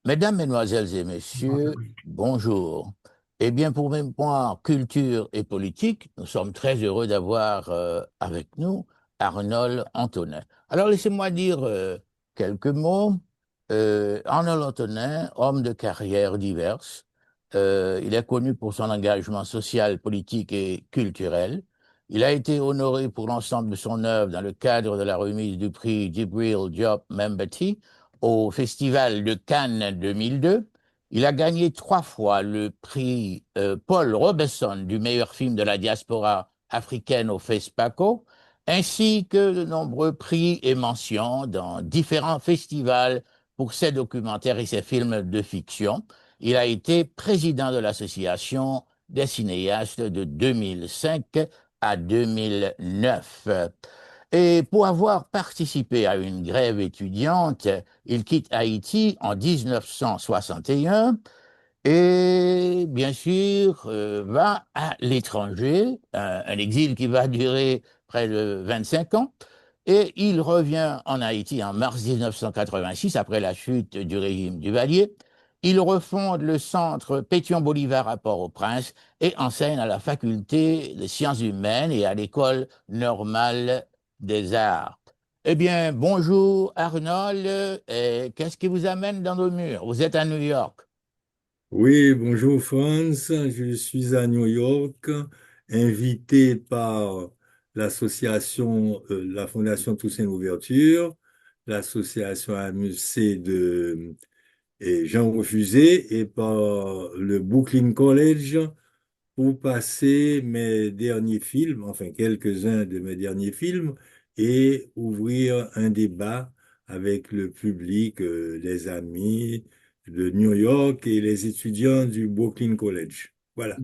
Mesdames, Mesdemoiselles et Messieurs, bonjour. Eh bien, pour Mémoire, Culture et Politique, nous sommes très heureux d'avoir avec nous Arnold Antonin. Alors, laissez-moi dire quelques mots. Arnold Antonin, homme de carrière diverses, il est connu pour son engagement social, politique et culturel. Il a été honoré pour l'ensemble de son œuvre dans le cadre de la remise du prix Djibril Diop Membati au Festival de Cannes 2002. Il a gagné 3 fois le prix Paul Robeson du meilleur film de la diaspora africaine au FESPACO, ainsi que de nombreux prix et mentions dans différents festivals pour ses documentaires et ses films de fiction. Il a été président de l'Association des cinéastes de 2005 à 2009. Et pour avoir participé à une grève étudiante, il quitte Haïti en 1961 et bien sûr va à l'étranger, un exil qui va durer près de 25 ans. Et il revient en Haïti en mars 1986 après la chute du régime Duvalier. Il refonde le centre Pétion-Bolivar à Port-au-Prince et enseigne à la faculté de sciences humaines et à l'école normale des arts. Eh bien, bonjour Arnold. Qu'est-ce qui vous amène dans nos murs? Vous êtes à New York. Oui, bonjour France, je suis à New York, invité par l'association, la Fondation Toussaint Louverture, l'association AMUC de Jean Refusé et par le Brooklyn College pour passer mes derniers films, enfin quelques-uns de mes derniers films, et ouvrir un débat avec le public, les amis de New York et les étudiants du Brooklyn College. Voilà.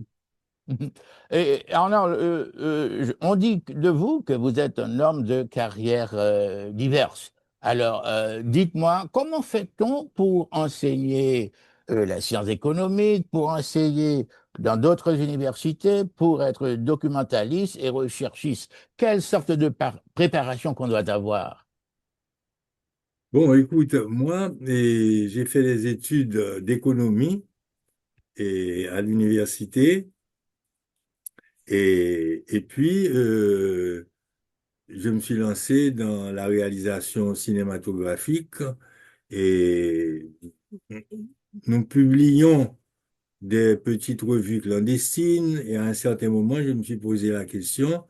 Et alors, on dit de vous que vous êtes un homme de carrière diverse. Alors, dites-moi, comment fait-on pour enseigner la science économique, pour enseigner dans d'autres universités, pour être documentaliste et recherchiste? Quelle sorte de préparation qu'on doit avoir? Bon, écoute, moi, j'ai fait des études d'économie et à l'université et puis je me suis lancé dans la réalisation cinématographique et nous publions des petites revues clandestines et à un certain moment, je me suis posé la question,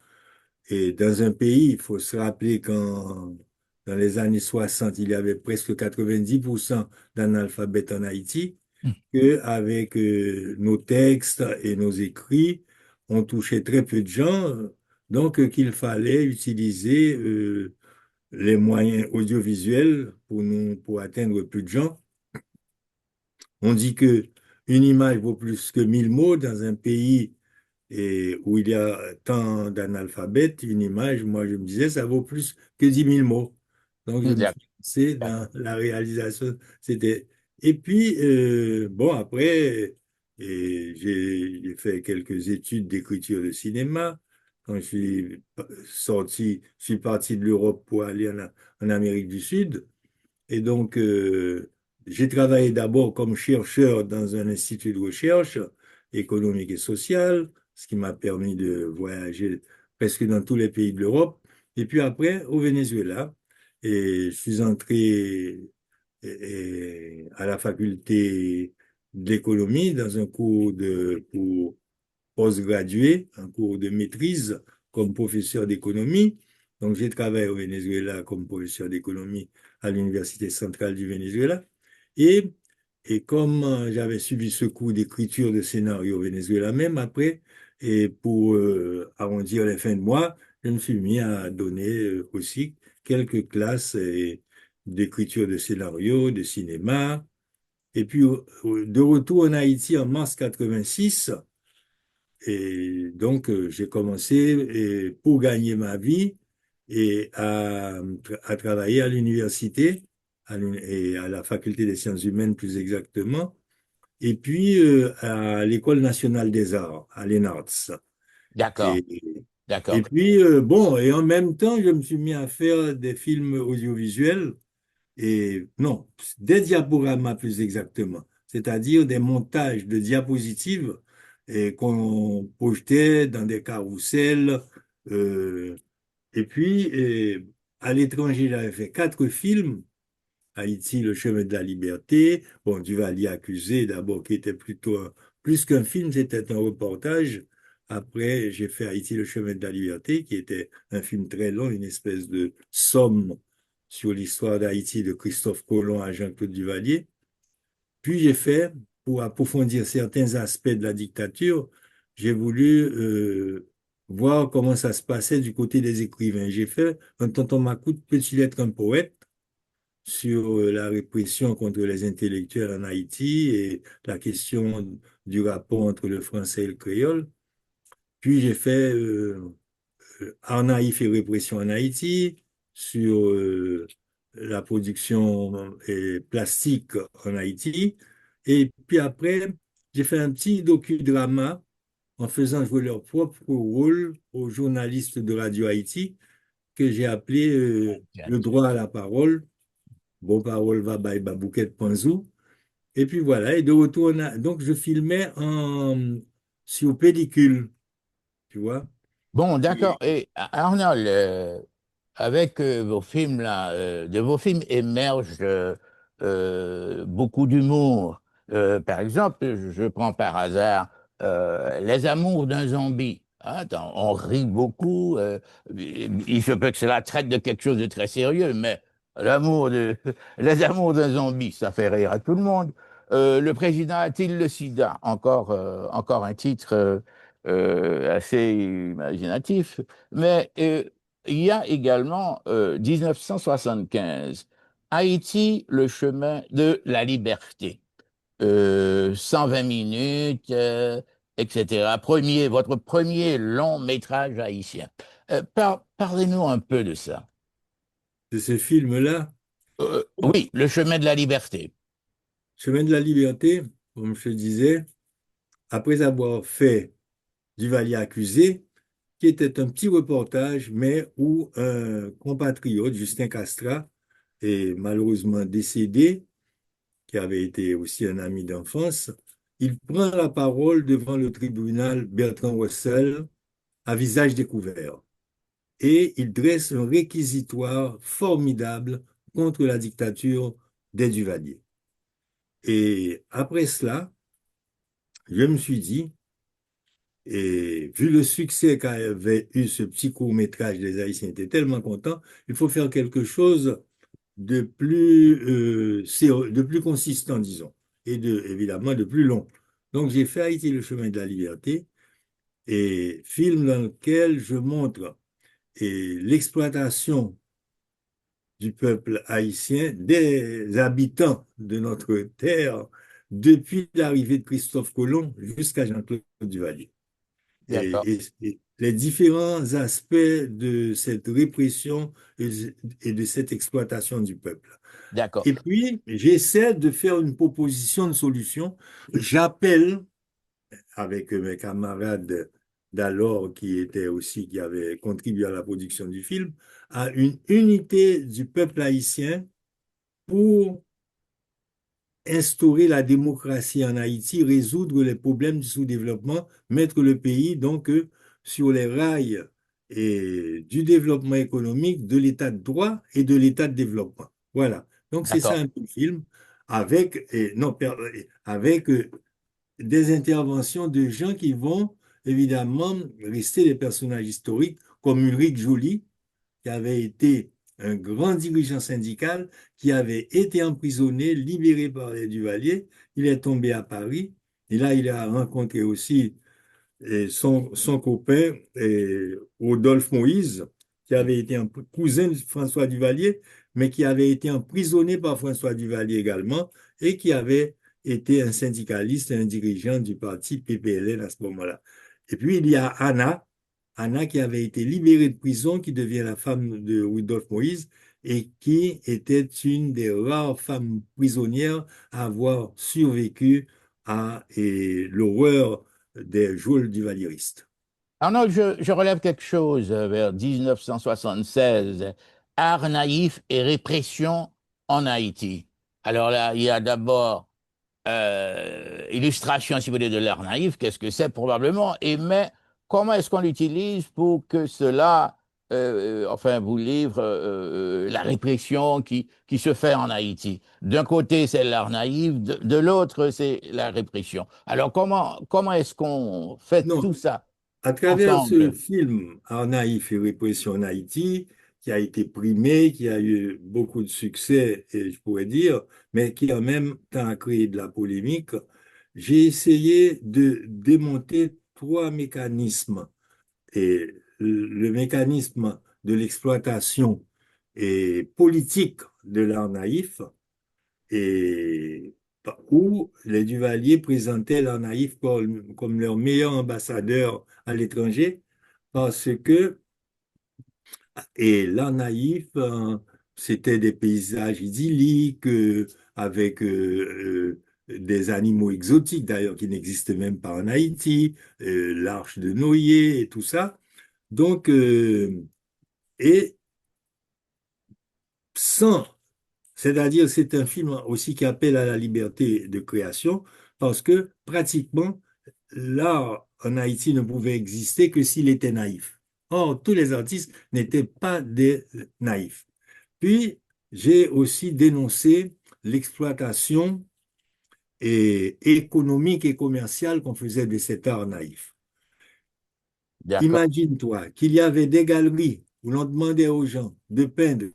et dans un pays, il faut se rappeler qu'en dans les années 60, il y avait presque 90% d'analphabètes en Haïti, qu'avec nos textes et nos écrits, on touchait très peu de gens, donc qu'il fallait utiliser les moyens audiovisuels pour atteindre plus de gens. On dit que une image vaut plus que 1000 mots dans un pays où il y a tant d'analphabètes. Une image, moi je me disais, ça vaut plus que 10 000 mots. Donc je me suis lancé dans la réalisation. Et puis, bon, après, j'ai fait quelques études d'écriture de cinéma. Quand je suis je suis parti de l'Europe pour aller en Amérique du Sud. Et donc, j'ai travaillé d'abord comme chercheur dans un institut de recherche économique et sociale, ce qui m'a permis de voyager presque dans tous les pays de l'Europe. Et puis après, au Venezuela, et je suis entré à la faculté d'économie dans un cours pour postgradué, un cours de maîtrise comme professeur d'économie. Donc, j'ai travaillé au Venezuela comme professeur d'économie à l'Université centrale du Venezuela. Et, et comme j'avais suivi ce cours d'écriture de scénario au Venezuela, même après, et pour arrondir les fins de mois, je me suis mis à donner aussi quelques classes d'écriture de scénario, de cinéma. Et puis, de retour en Haïti en mars 86, et donc, j'ai commencé pour gagner ma vie et à travailler à l'université et à la faculté des sciences humaines plus exactement, et puis à l'École nationale des arts, à l'ENARTS. D'accord, Et, d'accord. puis, bon, et en même temps, je me suis mis à faire des films audiovisuels et non, des diaporamas plus exactement, c'est-à-dire des montages de diapositives et qu'on projetait dans des carrousels. euh, et puis, à l'étranger, j'avais fait 4 films. Haïti, le chemin de la liberté. Bon, Duvalier accusé, d'abord, qui était plutôt plus qu'un film, c'était un reportage. Après, j'ai fait Haïti, le chemin de la liberté, qui était un film très long, une espèce de somme sur l'histoire d'Haïti de Christophe Colomb à Jean-Claude Duvalier. Puis j'ai fait, pour approfondir certains aspects de la dictature, j'ai voulu voir comment ça se passait du côté des écrivains. J'ai fait un tonton Macoute, Petit lettre un poète, sur la répression contre les intellectuels en Haïti et la question du rapport entre le français et le créole. Puis j'ai fait Art naïf et répression en Haïti sur la production plastique en Haïti. Et puis après, j'ai fait un petit docudrama en faisant jouer leur propre rôle aux journalistes de Radio Haïti que j'ai appelé Le droit à la parole. Bon parole va by Babouquet Panzou. Et puis voilà, et de retour, donc je filmais sur pellicule, tu vois. Bon, d'accord. Et Et Arnold, avec vos films là, de vos films émerge beaucoup d'humour. Par exemple, je prends par hasard Les Amours d'un zombie. Hein, on rit beaucoup. Il se peut que cela traite de quelque chose de très sérieux, mais Les Amours d'un zombie, ça fait rire à tout le monde. Le président a-t-il le sida? Encore un titre assez imaginatif. Mais il y a également 1975, Haïti, le chemin de la liberté. 120 minutes, etc. Votre premier long métrage haïtien. Parlez-nous un peu de ça. de ce film-là, bon, Oui, le chemin de la liberté. Chemin de la liberté, comme je disais, après avoir fait Duvalier accusé, qui était un petit reportage, mais où un compatriote, Justin Castra, est malheureusement décédé, qui avait été aussi un ami d'enfance, il prend la parole devant le tribunal Bertrand Russell à visage découvert. Et il dresse un réquisitoire formidable contre la dictature des Duvalier. Et après cela, je me suis dit, et vu le succès qu'avait eu ce petit court-métrage, les Haïtiens étaient tellement contents, il faut faire quelque chose de plus consistant, disons, et évidemment de plus long. Donc j'ai fait Haïti, le chemin de la liberté, et film dans lequel je montre l'exploitation du peuple haïtien, des habitants de notre terre, depuis l'arrivée de Christophe Colomb jusqu'à Jean-Claude Duvalier. D'accord, Et les différents aspects de cette répression et de cette exploitation du peuple. d'accord, Et puis, j'essaie de faire une proposition de solution. J'appelle, avec mes camarades d'alors qui avaient contribué à la production du film, à une unité du peuple haïtien pour instaurer la démocratie en Haïti, résoudre les problèmes du sous-développement, mettre le pays donc sur les rails du développement économique, de l'état de droit et de l'état de développement. Voilà. Donc c'est ça d'accord, un peu le film avec non avec des interventions de gens qui vont évidemment rester des personnages historiques comme Ulrich Joly qui avait été un grand dirigeant syndical, qui avait été emprisonné, libéré par les Duvalier. Il est tombé à Paris. Et là, il a rencontré aussi son copain, Rodolphe Moïse, qui avait été un cousin de François Duvalier, mais qui avait été emprisonné par François Duvalier également, et qui avait été un syndicaliste et un dirigeant du parti PPLN à ce moment-là. Et puis, il y a Anna qui avait été libérée de prison, qui devient la femme de Rudolf Moïse et qui était une des rares femmes prisonnières à avoir survécu à l'horreur des geôles duvalieristes. Arnaud, je relève quelque chose vers 1976. Art naïf et répression en Haïti. Alors là, il y a d'abord illustration, si vous voulez, de l'art naïf, qu'est-ce que c'est probablement, et mais comment est-ce qu'on l'utilise pour que cela, enfin, vous livre la répression qui se fait en Haïti. D'un côté, c'est l'art naïf, de l'autre, c'est la répression. Alors, comment est-ce qu'on fait Non, tout ça à travers ce ensemble? film, Art naïf et répression en Haïti, qui a été primé, qui a eu beaucoup de succès, et je pourrais dire, mais qui en même temps a créé de la polémique, j'ai essayé de démonter trois mécanismes. Et le mécanisme de l'exploitation et politique de l'art naïf, et où les Duvalier présentaient l'art naïf comme leur meilleur ambassadeur à l'étranger, parce que, et l'art naïf, c'était des paysages idylliques, avec des animaux exotiques, d'ailleurs, qui n'existent même pas en Haïti, l'arche de Noé et tout ça. Donc, et sans, c'est-à-dire c'est un film aussi qui appelle à la liberté de création, parce que pratiquement l'art en Haïti ne pouvait exister que s'il était naïf. Or, tous les artistes n'étaient pas des naïfs. Puis, j'ai aussi dénoncé l'exploitation économique et commerciale qu'on faisait de cet art naïf. D'accord. Imagine-toi qu'il y avait des galeries où l'on demandait aux gens de peindre,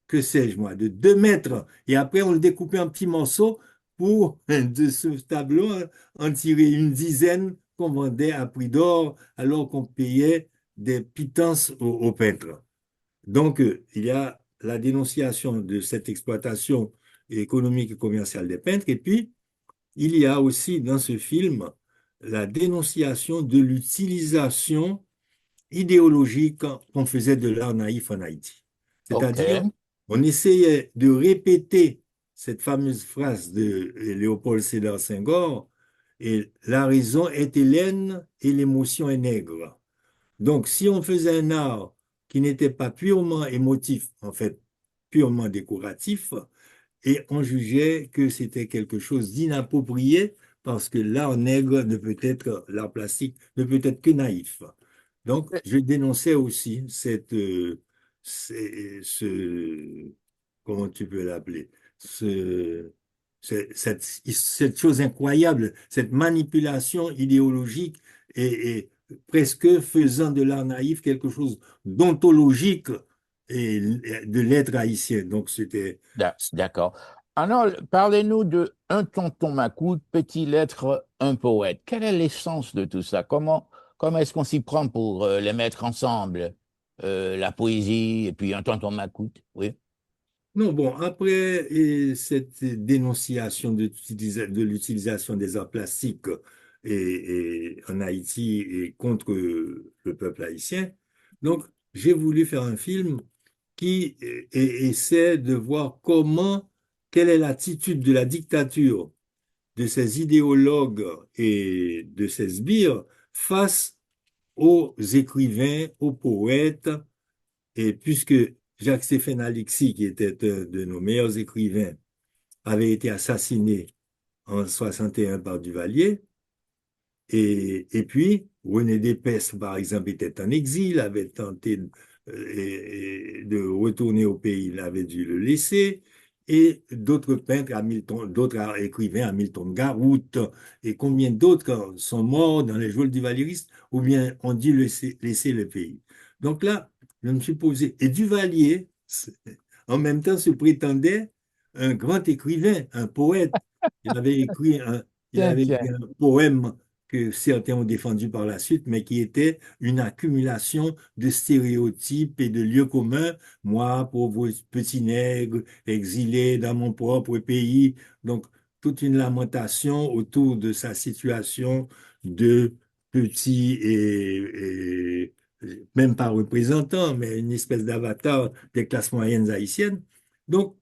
que sais-je moi, de 2 mètres, et après on le découpait en petits morceaux pour de ce tableau en tirer une dizaine qu'on vendait à prix d'or alors qu'on payait des pittances aux peintres. Donc, il y a la dénonciation de cette exploitation économique et commerciale des peintres, et puis il y a aussi dans ce film la dénonciation de l'utilisation idéologique qu'on faisait de l'art naïf en Haïti. OK. C'est-à-dire, on essayait de répéter cette fameuse phrase de Léopold Sédar Senghor, et la raison est hélène et l'émotion est nègre. Donc, si on faisait un art qui n'était pas purement émotif, en fait, purement décoratif, et on jugeait que c'était quelque chose d'inapproprié parce que l'art nègre ne peut être, l'art plastique ne peut être que naïf. Donc, je dénonçais aussi comment tu peux l'appeler, cette chose incroyable, cette manipulation idéologique et presque faisant de l'art naïf quelque chose d'ontologique et de l'être haïtien. Donc, c'était D'accord. Alors, parlez-nous de Un tonton Macoute, Petit lettre, un poète. Quelle est l'essence de tout ça? Comment est-ce qu'on s'y prend pour les mettre ensemble? La poésie et puis Un tonton Macoute, oui. Non, bon, après cette dénonciation de l'utilisation des arts plastiques en Haïti et contre le peuple haïtien, donc j'ai voulu faire un film qui essaie de voir quelle est l'attitude de la dictature de ces idéologues et de ces sbires face aux écrivains, aux poètes, et puisque Jacques-Stéphane Alexis, qui était un de nos meilleurs écrivains, avait été assassiné en 61 par Duvalier, et puis René Despès, par exemple, était en exil, avait tenté de retourner au pays, il avait dû le laisser, et d'autres peintres, d'autres écrivains, Hamilton Garout, et combien d'autres sont morts dans les geôles duvalieristes, ou bien ont dû laisser le pays. Donc là, je me suis posé, et Duvalier, en même temps, se prétendait un grand écrivain, un poète. Il avait écrit un, il Tiens, avait écrit tiens. un poème que certains ont défendu par la suite, mais qui était une accumulation de stéréotypes et de lieux communs. Moi, pauvre petit nègre, exilé dans mon propre pays. Donc, toute une lamentation autour de sa situation de petit même pas représentant, mais une espèce d'avatar des classes moyennes haïtiennes. Donc,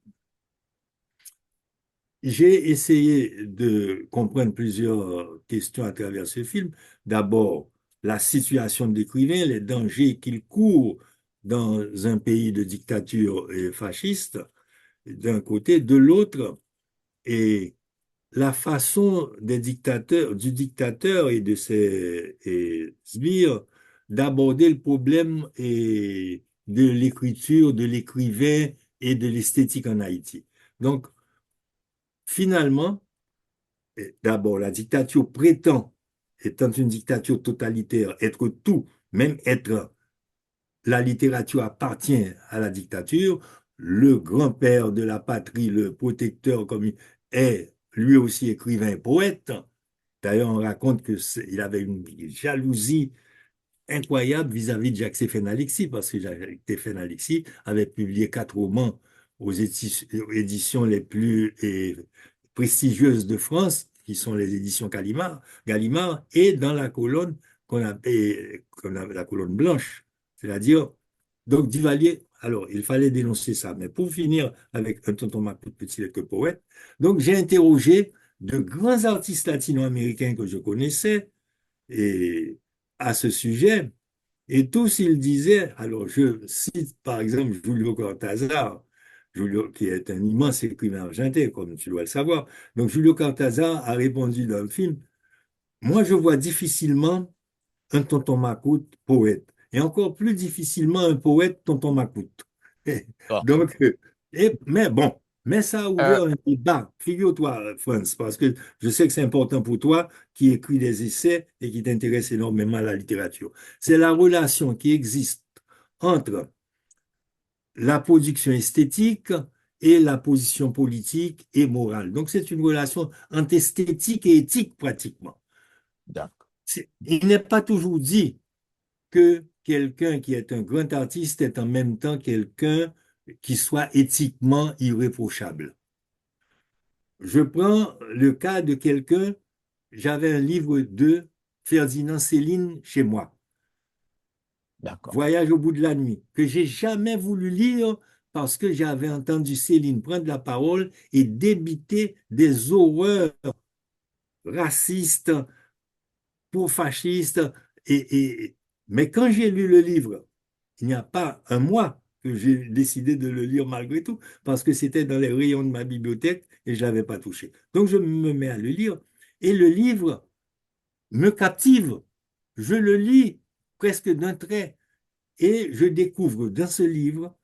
j'ai essayé de comprendre plusieurs questions à travers ce film. D'abord, la situation de l'écrivain, les dangers qu'il court dans un pays de dictature fasciste. d'un côté, de l'autre, et la façon des dictateurs, du dictateur et de ses sbires d'aborder le problème et de l'écriture, de l'écrivain et de l'esthétique en Haïti. Donc, finalement, d'abord, la dictature prétend, étant une dictature totalitaire, être tout, même être la littérature appartient à la dictature. Le grand-père de la patrie, le protecteur, comme il est lui aussi écrivain, poète. D'ailleurs, on raconte qu'il avait une jalousie incroyable vis-à-vis de Jacques Stéphane Alexis, parce que Jacques Stéphane Alexis avait publié 4 romans aux éditions les plus prestigieuses de France, qui sont les éditions Gallimard, et dans la colonne qu'on appelle la colonne blanche. C'est-à-dire, donc Duvalier, alors il fallait dénoncer ça. Mais pour finir avec un tonton Macloute petit que poète, donc j'ai interrogé de grands artistes latino-américains que je connaissais, et à ce sujet, et tous ils disaient, alors je cite par exemple Julio Cortázar, Julio, qui est un immense écrivain argentin, comme tu dois le savoir. Donc Julio Cortázar a répondu dans le film, moi je vois difficilement un tonton Macoute poète, et encore plus difficilement un poète tonton Macoute. Bon. Donc, mais bon, mais ça a Euh, ouvert un débat, figure-toi, Franz, parce que je sais que c'est important pour toi qui écris des essais et qui t'intéresse énormément à la littérature. C'est la relation qui existe entre la production esthétique et la position politique et morale. Donc, c'est une relation entre esthétique et éthique pratiquement. d'accord. Il n'est pas toujours dit que quelqu'un qui est un grand artiste est en même temps quelqu'un qui soit éthiquement irréprochable. Je prends le cas de quelqu'un, j'avais un livre de Ferdinand Céline chez moi, D'accord. Voyage au bout de la nuit, que j'ai jamais voulu lire parce que j'avais entendu Céline prendre la parole et débiter des horreurs racistes, pour fascistes. Mais quand j'ai lu le livre, il n'y a pas un mois que j'ai décidé de le lire malgré tout, parce que c'était dans les rayons de ma bibliothèque et je ne l'avais pas touché. Donc je me mets à le lire et le livre me captive. Je le lis presque d'un trait et je découvre dans ce livre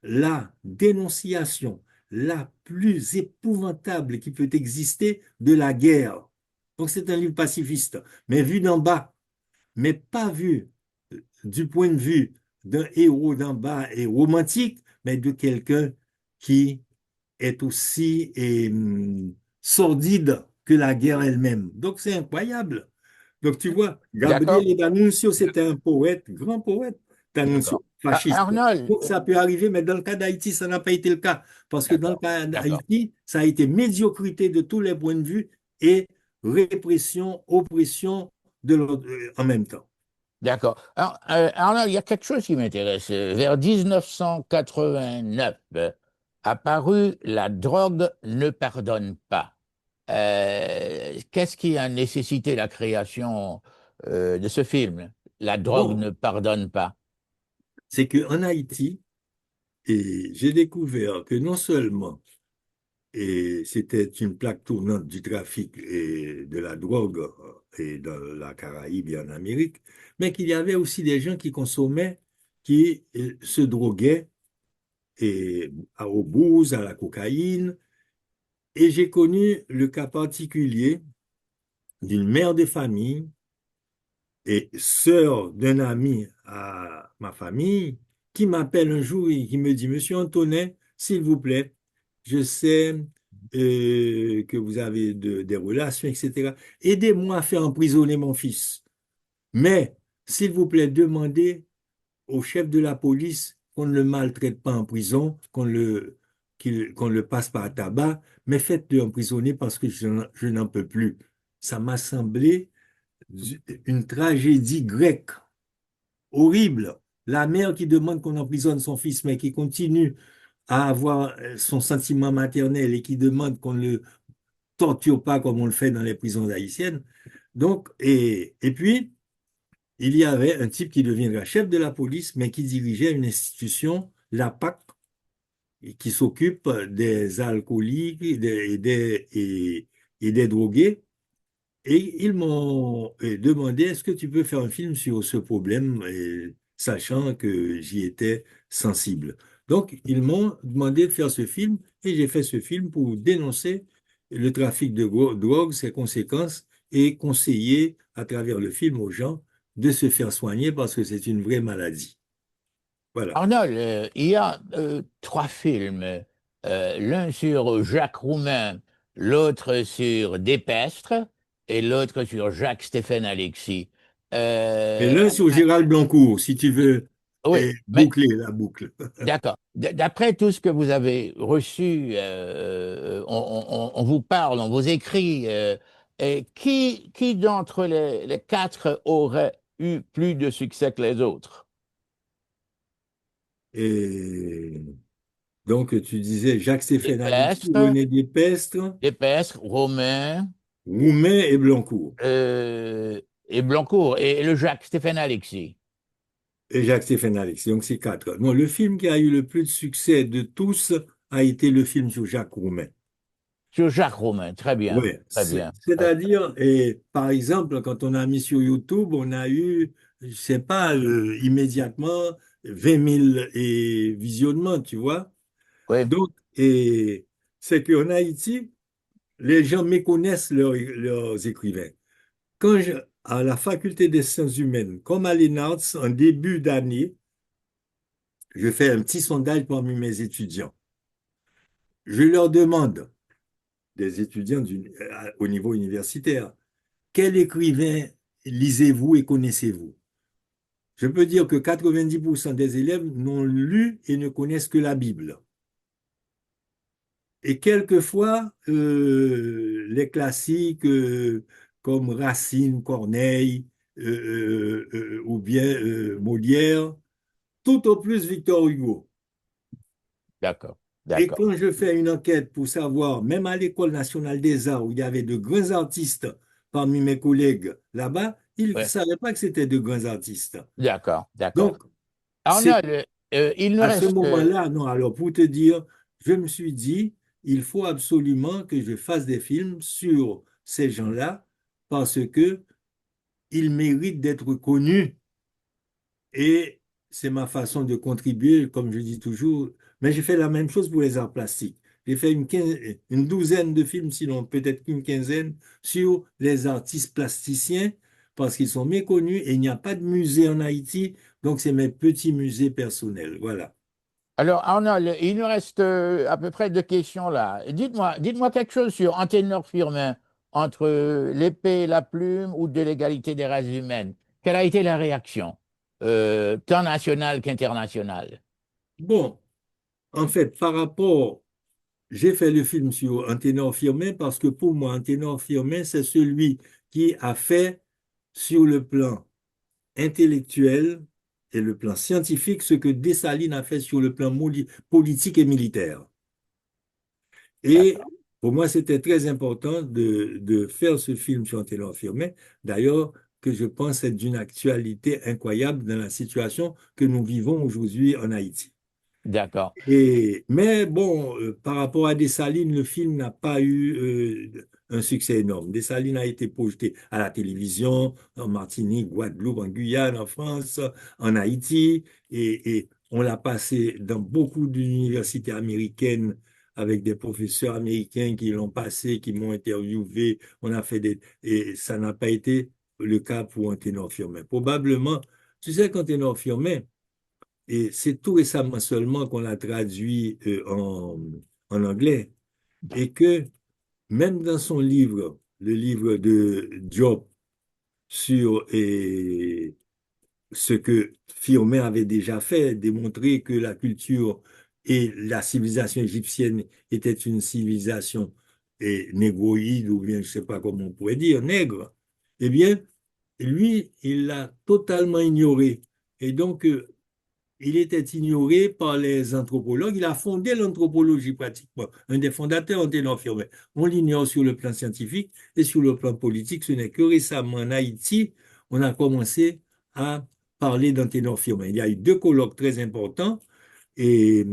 la dénonciation la plus épouvantable qui peut exister de la guerre. Donc c'est un livre pacifiste, mais vu d'en bas, mais pas vu du point de vue d'un héros d'en bas et romantique, mais de quelqu'un qui est aussi sordide que la guerre elle-même. Donc c'est incroyable. Donc tu vois, D'accord. Gabriele D'Annunzio, c'était un poète, grand poète, D'Annunzio, D'accord. fasciste. Arnold, Donc ça peut arriver, mais dans le cas d'Haïti, ça n'a pas été le cas. Parce que dans le d'accord, cas d'accord, d'Haïti, ça a été médiocrité de tous les points de vue et répression, oppression en même temps. d'accord. Alors, Arnold, il y a quelque chose qui m'intéresse. Vers 1989, apparu La drogue ne pardonne pas. Qu'est-ce qui a nécessité la création de ce film? La drogue Bon, ne pardonne pas. c'est qu'en Haïti, et j'ai découvert que non seulement c'était une plaque tournante du trafic et de la drogue et dans la Caraïbe et en Amérique, mais qu'il y avait aussi des gens qui consommaient, qui se droguaient et, au booze, à la cocaïne. Et j'ai connu le cas particulier d'une mère de famille et sœur d'un ami à ma famille qui m'appelle un jour et qui me dit, Monsieur Antonet, s'il vous plaît, je sais que vous avez des relations, etc. Aidez-moi à faire emprisonner mon fils. Mais, s'il vous plaît, demandez au chef de la police qu'on ne le maltraite pas en prison, qu'on le passe par tabac, mais faites-le emprisonner parce que je n'en peux plus. Ça m'a semblé une tragédie grecque horrible. La mère qui demande qu'on emprisonne son fils, mais qui continue à avoir son sentiment maternel et qui demande qu'on ne le torture pas comme on le fait dans les prisons haïtiennes. Donc, et puis, il y avait un type qui deviendra chef de la police, mais qui dirigeait une institution, la PAC, qui s'occupe des alcooliques et des drogués. Et ils m'ont demandé, est-ce que tu peux faire un film sur ce problème, sachant que j'y étais sensible. Donc, ils m'ont demandé de faire ce film et j'ai fait ce film pour dénoncer le trafic de drogue, ses conséquences et conseiller à travers le film aux gens de se faire soigner parce que c'est une vraie maladie. Voilà. Arnold, il y a trois films, l'un sur Jacques Roumain, l'autre sur Despestre et l'autre sur Jacques-Stéphane Alexis. Et Euh, l'un sur Gérald Blancourt, si tu veux oui, mais boucler la boucle. d'accord. D'après tout ce que vous avez reçu, on vous parle, on vous écrit, et qui d'entre les quatre aurait eu plus de succès que les autres? Et donc, tu disais Jacques-Stéphane Alexis, Despestre, René Despestre, Despestre, Romain. Roumain et Blancourt. Et Blancourt et le Jacques Stéphane Alexis. Et Jacques-Stéphane Alexis. Donc, c'est quatre. Non, le film qui a eu le plus de succès de tous a été le film sur Jacques Roumain. Sur Jacques Romain, très bien, Oui, très bien. c'est-à-dire, et par exemple, quand on a mis sur YouTube, on a eu, je sais pas, immédiatement 20 000 visionnements, tu vois. Oui, Donc, et c'est qu'en Haïti, les gens méconnaissent leurs écrivains. À la faculté des sciences humaines, comme à l'ENARS, en début d'année, je fais un petit sondage parmi mes étudiants. Je leur demande, des étudiants au niveau universitaire, quel écrivain lisez-vous et connaissez-vous? Je peux dire que 90% des élèves n'ont lu et ne connaissent que la Bible. Et quelquefois, les classiques comme Racine, Corneille ou bien Molière, tout au plus Victor Hugo. d'accord, Et d'accord. quand je fais une enquête pour savoir, même à l'École nationale des arts, où il y avait de grands artistes parmi mes collègues là-bas, ils ne Oui, savaient pas que c'était de grands artistes. d'accord, d'accord. Donc, c'est Arnold, il nous à ce reste. moment-là, non, alors pour te dire, je me suis dit, il faut absolument que je fasse des films sur ces gens-là parce que ils méritent d'être connus et c'est ma façon de contribuer, comme je dis toujours. Mais j'ai fait la même chose pour les arts plastiques. J'ai fait une douzaine de films, sinon peut-être qu'une quinzaine, sur les artistes plasticiens parce qu'ils sont méconnus et il n'y a pas de musée en Haïti, donc c'est mes petits musées personnels. Voilà. Alors, Arnold, il nous reste à peu près deux questions là. Dites-moi quelque chose sur Anténor Firmin, entre l'épée et la plume ou de l'égalité des races humaines. Quelle a été la réaction, tant nationale qu'internationale? Bon, en fait, j'ai fait le film sur un ténor Firmin parce que pour moi, un ténor Firmin, c'est celui qui a fait sur le plan intellectuel et le plan scientifique ce que Dessalines a fait sur le plan politique et militaire. Et D'accord, pour moi, c'était très important de faire ce film sur un ténor Firmin. D'ailleurs, que je pense être d'une actualité incroyable dans la situation que nous vivons aujourd'hui en Haïti. d'accord. Mais bon, par rapport à Dessalines, le film n'a pas eu un succès énorme. Dessalines a été projeté à la télévision, en Martinique, Guadeloupe, en Guyane, en France, en Haïti, et on l'a passé dans beaucoup d'universités américaines avec des professeurs américains qui l'ont passé, qui m'ont interviewé. On a fait et ça n'a pas été le cas pour un ténor Firmin. Probablement, tu sais qu'un ténor Firmin, et c'est tout récemment seulement qu'on l'a traduit en anglais. Et que même dans son livre, le livre de Diop sur ce que Firmin avait déjà fait, démontrer que la culture et la civilisation égyptienne était une civilisation négroïde, ou bien je ne sais pas comment on pourrait dire, nègre, eh bien, lui, il l'a totalement ignoré. Et donc, il était ignoré par les anthropologues. Il a fondé l'anthropologie pratiquement. Un des fondateurs, Anténor Firmin. On l'ignore sur le plan scientifique et sur le plan politique. Ce n'est que récemment en Haïti, on a commencé à parler d'Anténor Firmin. Il y a eu deux colloques très importants et,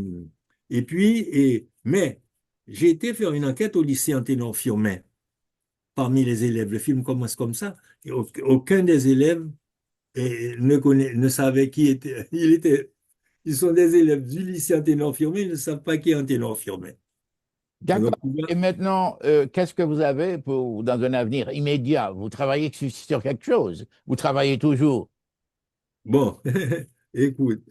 Mais j'ai été faire une enquête au lycée Anténor-Firmin parmi les élèves. Le film commence comme ça. Et aucun des élèves ne savait qui était. Ils sont des élèves du lycée Anténor-Firmin, ils ne savent pas qui est Anténor-Firmin. D'accord. Donc, tu vois, Et maintenant, qu'est-ce que vous avez pour, dans un avenir immédiat? Vous travaillez sur quelque chose? Vous travaillez toujours? bon, écoute,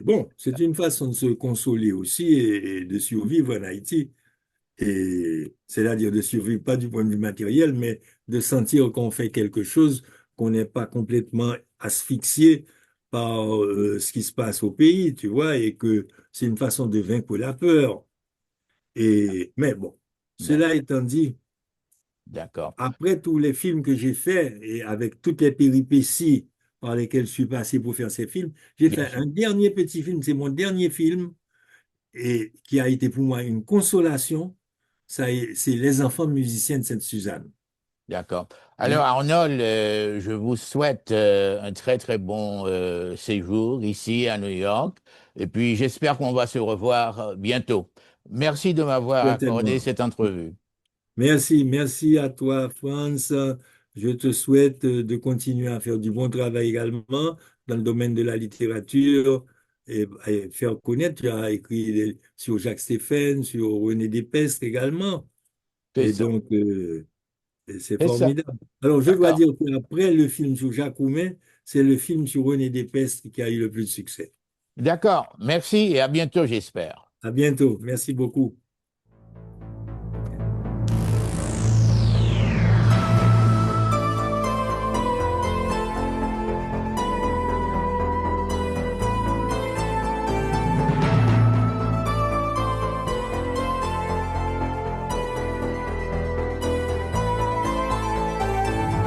bon, c'est une façon de se consoler aussi et de survivre en Haïti. Et c'est-à-dire de survivre pas du point de vue matériel, mais de sentir qu'on fait quelque chose, qu'on n'est pas complètement asphyxié par ce qui se passe au pays, tu vois, et que c'est une façon de vaincre la peur. Mais bon, D'ac- cela étant dit, D'accord. après tous les films que j'ai faits et avec toutes les péripéties par lesquelles je suis passé pour faire ces films, j'ai Bien fait sûr. un dernier petit film, c'est mon dernier film, et qui a été pour moi une consolation. C'est Les enfants musiciens de Sainte-Suzanne. D'accord. Alors, Hein. Arnold, je vous souhaite un très, très bon séjour ici à New York. Et puis, j'espère qu'on va se revoir bientôt. Merci de m'avoir accordé Certainement. cette entrevue. Merci à toi, France. Je te souhaite de continuer à faire du bon travail également dans le domaine de la littérature et faire connaître. Tu as écrit sur Jacques Stéphane, sur René Despestre également. C'est Et ça. donc, c'est C'est ça. formidable. Alors, je dois D'accord. dire qu'après le film sur Jacques Roumain, c'est le film sur René Despestre qui a eu le plus de succès. D'accord. Merci et à bientôt, j'espère. À bientôt. Merci beaucoup.